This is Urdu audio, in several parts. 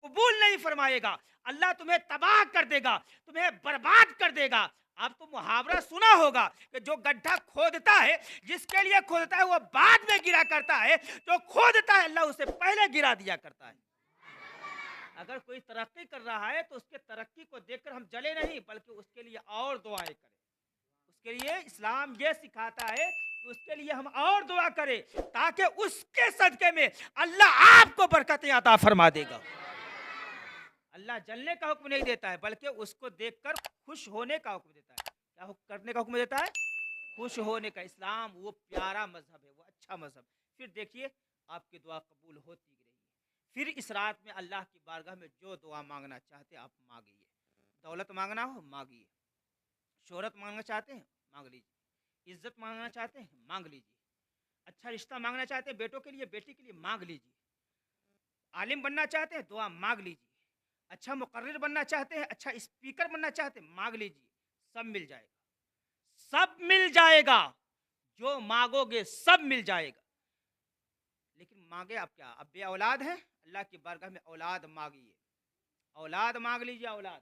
قبول نہیں فرمائے گا، اللہ تمہیں تباہ کر دے گا، تمہیں برباد کر دے گا۔ آپ تو محاورہ سنا ہوگا کہ جو گڈھا کھودتا ہے، جس کے لیے کھودتا ہے وہ بعد میں گرا کرتا ہے، جو کھودتا ہے اللہ اسے پہلے گرا دیا کرتا ہے۔ اگر کوئی ترقی کر رہا ہے تو اس کے ترقی کو دیکھ کر ہم جلے نہیں، بلکہ اس کے لیے اور دعائیں کریں۔ اس کے لیے اسلام یہ سکھاتا ہے کہ اس کے لیے ہم اور دعا کریں، تاکہ اس کے صدقے میں اللہ آپ کو برکتیں عطا فرما دے گا۔ اللہ جلنے کا حکم نہیں دیتا ہے، بلکہ اس کو دیکھ کر خوش ہونے کا حکم دیتا ہے۔ کیا کرنے کا حکم دیتا ہے؟ خوش ہونے کا۔ اسلام وہ پیارا مذہب ہے، وہ اچھا مذہب۔ پھر دیکھیے آپ کی دعا قبول ہوتی رہی ہے۔ پھر اس رات میں اللہ کی بارگاہ میں جو دعا مانگنا چاہتے آپ مانگیے۔ دولت مانگنا ہو مانگیے، شہرت مانگنا چاہتے ہیں مانگ لیجیے، عزت مانگنا چاہتے ہیں مانگ لیجیے، اچھا رشتہ مانگنا چاہتے ہیں بیٹوں کے لیے بیٹی کے لیے مانگ لیجیے، عالم بننا چاہتے ہیں دعا مانگ لیجیے، اچھا مقرر بننا چاہتے ہیں، اچھا اسپیکر بننا چاہتے ہیں مانگ لیجیے، سب مل جائے گا، سب مل جائے گا، جو مانگو گے سب مل جائے گا۔ لیکن مانگے آپ کیا؟ اب بے اولاد ہیں، اللہ کی بارگاہ میں اولاد مانگیے، اولاد مانگ لیجیے۔ اولاد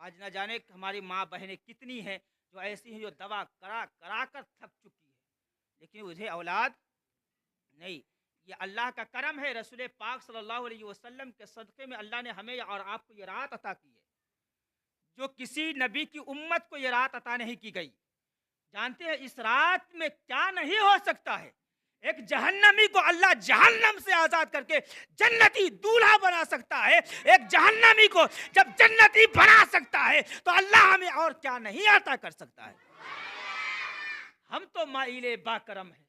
آج نہ جانے ہماری ماں بہنیں کتنی ہیں جو ایسی ہیں جو دوا کرا کرا کر تھک چکی ہے، لیکن مجھے اولاد نہیں۔ یہ اللہ کا کرم ہے، رسول پاک صلی اللہ علیہ وسلم کے صدقے میں اللہ نے ہمیں اور آپ کو یہ رات عطا کی ہے، جو کسی نبی کی امت کو یہ رات عطا نہیں کی گئی۔ جانتے ہیں اس رات میں کیا نہیں ہو سکتا ہے؟ ایک جہنمی کو اللہ جہنم سے آزاد کر کے جنتی دولہا بنا سکتا ہے۔ ایک جہنمی کو جب جنتی بنا سکتا ہے تو اللہ ہمیں اور کیا نہیں عطا کر سکتا ہے؟ ہم تو مائل با کرم ہیں،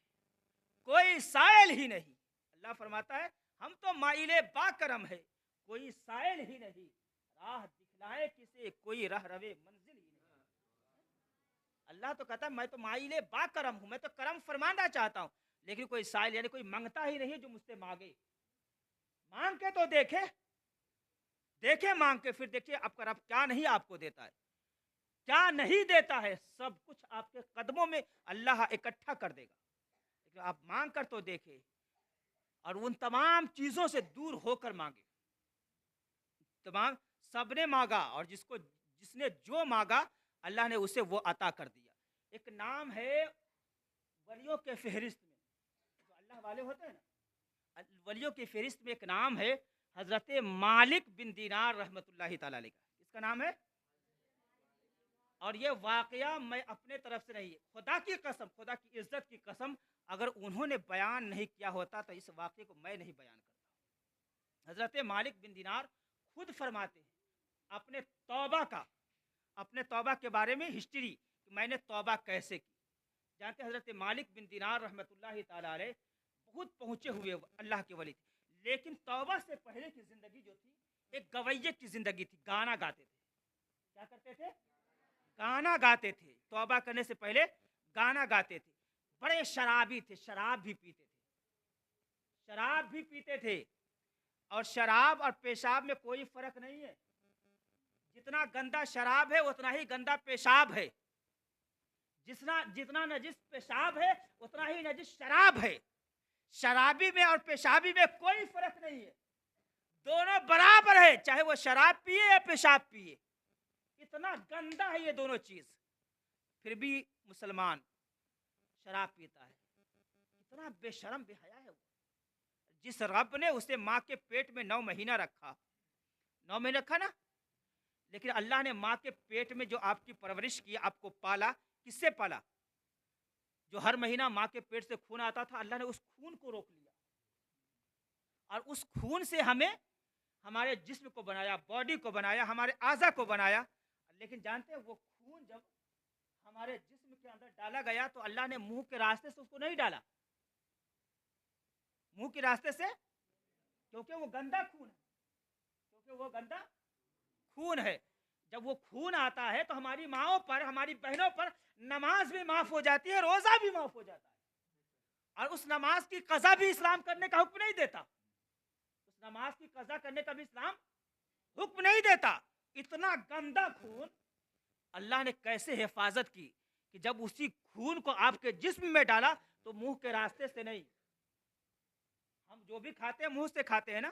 کوئی سائل ہی نہیں۔ اللہ فرماتا ہے ہم تو مائل با کرم ہے، کوئی سائل ہی نہیں، راہ دکھلائے کسے کوئی راہ روے منزل ہی نہیں۔ اللہ تو کہتا ہے میں تو مائل با کرم ہوں، میں تو کرم فرمانا چاہتا ہوں، لیکن کوئی سائل یعنی کوئی مانگتا ہی نہیں جو مجھ سے مانگے۔ مانگ کے تو دیکھے، دیکھے مانگ کے، پھر دیکھیے آپ کا رب کیا نہیں آپ کو دیتا ہے، کیا نہیں دیتا ہے۔ سب کچھ آپ کے قدموں میں اللہ اکٹھا کر دے گا، لیکن آپ مانگ کر تو دیکھے اور ان تمام چیزوں سے دور ہو کر مانگے۔ تمام سب نے مانگا اور جس نے جو مانگا اللہ نے اسے وہ عطا کر دیا۔ ایک نام ہے ولیوں کے فہرست میں، جو اللہ والے ہوتے ہیں نا، ولیوں کی فہرست میں ایک نام ہے حضرت مالک بن دینار رحمۃ اللہ تعالی علیہ کا۔ اس کا نام ہے، اور یہ واقعہ میں اپنے طرف سے نہیں، خدا کی قسم، خدا کی عزت کی قسم، اگر انہوں نے بیان نہیں کیا ہوتا تو اس واقعے کو میں نہیں بیان کرتا۔ حضرت مالک بن دینار خود فرماتے ہیں اپنے توبہ کے بارے میں ہسٹری کہ میں نے توبہ کیسے کی۔ جانتے حضرت مالک بن دینار رحمۃ اللہ تعالی علیہ بہت پہنچے ہوئے اللہ کے ولی تھے، لیکن توبہ سے پہلے کی زندگی جو تھی ایک گویے کی زندگی تھی، گانا گاتے تھے۔ کیا کرتے تھے؟ گانا گاتے تھے۔ توبہ کرنے سے پہلے گانا گاتے تھے۔ بڑے شرابی تھے، شراب بھی پیتے تھے، شراب بھی پیتے تھے، اور شراب اور پیشاب میں کوئی فرق نہیں ہے۔ جتنا گندا شراب ہے اتنا ہی گندا پیشاب ہے، جتنا نجس پیشاب ہے اتنا ہی نجس شراب ہے۔ شرابی میں اور پیشابی میں کوئی فرق نہیں ہے، دونوں برابر ہے، چاہے وہ شراب پیے یا پیشاب پیے۔ اتنا گندا ہے یہ دونوں چیز، پھر بھی مسلمان شراب پیتا ہے۔ اتنا بے شرم بے حیا ہے وہ، جس رب نے اسے ماں کے پیٹ میں 9 مہینہ رکھا، 9 مہینہ رکھا نا، لیکن اللہ نے ماں کے پیٹ میں جو آپ کی پرورش کی، آپ کو پالا، کس سے پالا؟ جو ہر مہینہ ماں کے پیٹ سے خون آتا تھا، اللہ نے اس خون کو روک لیا، اور اس خون سے ہمیں ہمارے جسم کو بنایا، باڈی کو بنایا، ہمارے اعضاء کو بنایا۔ لیکن جانتے ہیں وہ خون جب ہمارے جسم کے اندر ڈالا گیا تو اللہ نے منہ کے راستے سے اس کو نہیں ڈالا، منہ کے راستے سے، کیونکہ وہ گندا خون ہے، کیونکہ وہ گندا خون ہے۔ جب وہ خون آتا ہے تو ہماری ماؤں پر، ہماری بہنوں پر نماز بھی معاف ہو جاتی ہے، روزہ بھی معاف ہو جاتا ہے، اور اس نماز کی قضا بھی اسلام کرنے کا حکم نہیں دیتا، اس نماز کی قضا کرنے کا بھی اسلام حکم نہیں دیتا۔ اتنا گندا خون اللہ نے کیسے حفاظت کی کہ جب اسی خون کو آپ کے جسم میں ڈالا تو منہ کے راستے سے نہیں، ہم جو بھی کھاتے ہیں منہ سے کھاتے ہیں نا،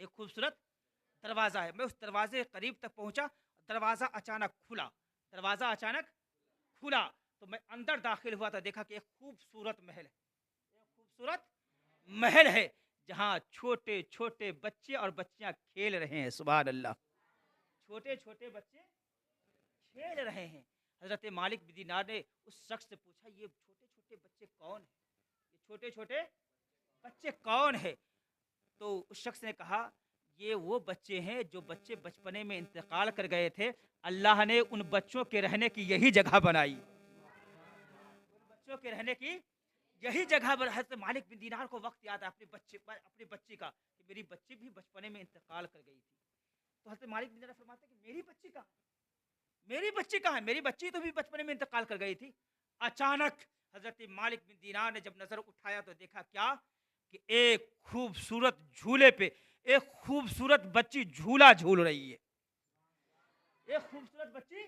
ایک خوبصورت دروازہ ہے. میں اس دروازے کے قریب تک پہنچا، دروازہ اچانک کھلا، دروازہ اچانک کھلا تو میں اندر داخل ہوا تو دیکھا کہ ایک خوبصورت محل ہے، ایک خوبصورت محل ہے جہاں چھوٹے چھوٹے بچے اور بچیاں کھیل رہے ہیں. سبحان اللہ، چھوٹے چھوٹے بچے کھیل رہے ہیں. حضرت مالک بن دینار نے اس شخص سے پوچھا یہ چھوٹے چھوٹے بچے کون ہیں، یہ چھوٹے چھوٹے بچے کون ہیں؟ تو اس شخص نے کہا یہ وہ بچے ہیں جو بچے بچپنے میں انتقال کر گئے تھے، اللہ نے ان بچوں کے رہنے کی یہی جگہ بنائی، ان بچوں کے رہنے کی یہی جگہ پر. حضرت مالک بن دینار کو وقت یاد ہے اپنی بچی کا کہ میری بچی بھی بچپنے میں انتقال کر گئی تھی. تو حضرت مالک بن دینار فرماتے ہیں کہ میری بچی کہاں، میری بچی کہاں ہے؟ میری بچی تو بھی بچپنے میں انتقال کر گئی تھی. اچانک حضرت مالک بن دینار نے جب نظر اٹھایا تو دیکھا کیا کہ ایک خوبصورت جھولے پہ ایک خوبصورت بچی جھولا جھول رہی ہے، ایک خوبصورت بچی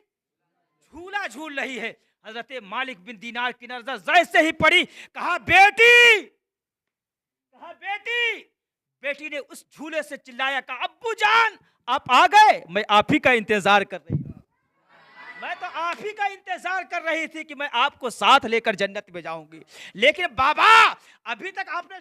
جھولا جھول رہی ہے. حضرت مالک بن دینار کی نظر جیسے ہی پڑی، کہا بیٹی، کہا بیٹی. بیٹی نے اس جھولے سے چلایا، کہا ابو جان آپ آ گئے، میں آپ ہی کا انتظار کر رہی ہوں، میں تو آپ ہی کا انتظار کر رہی تھی کہ میں آپ کو ساتھ لے کر جنت میں جاؤں گی، لیکن بابا ابھی تک آپ نے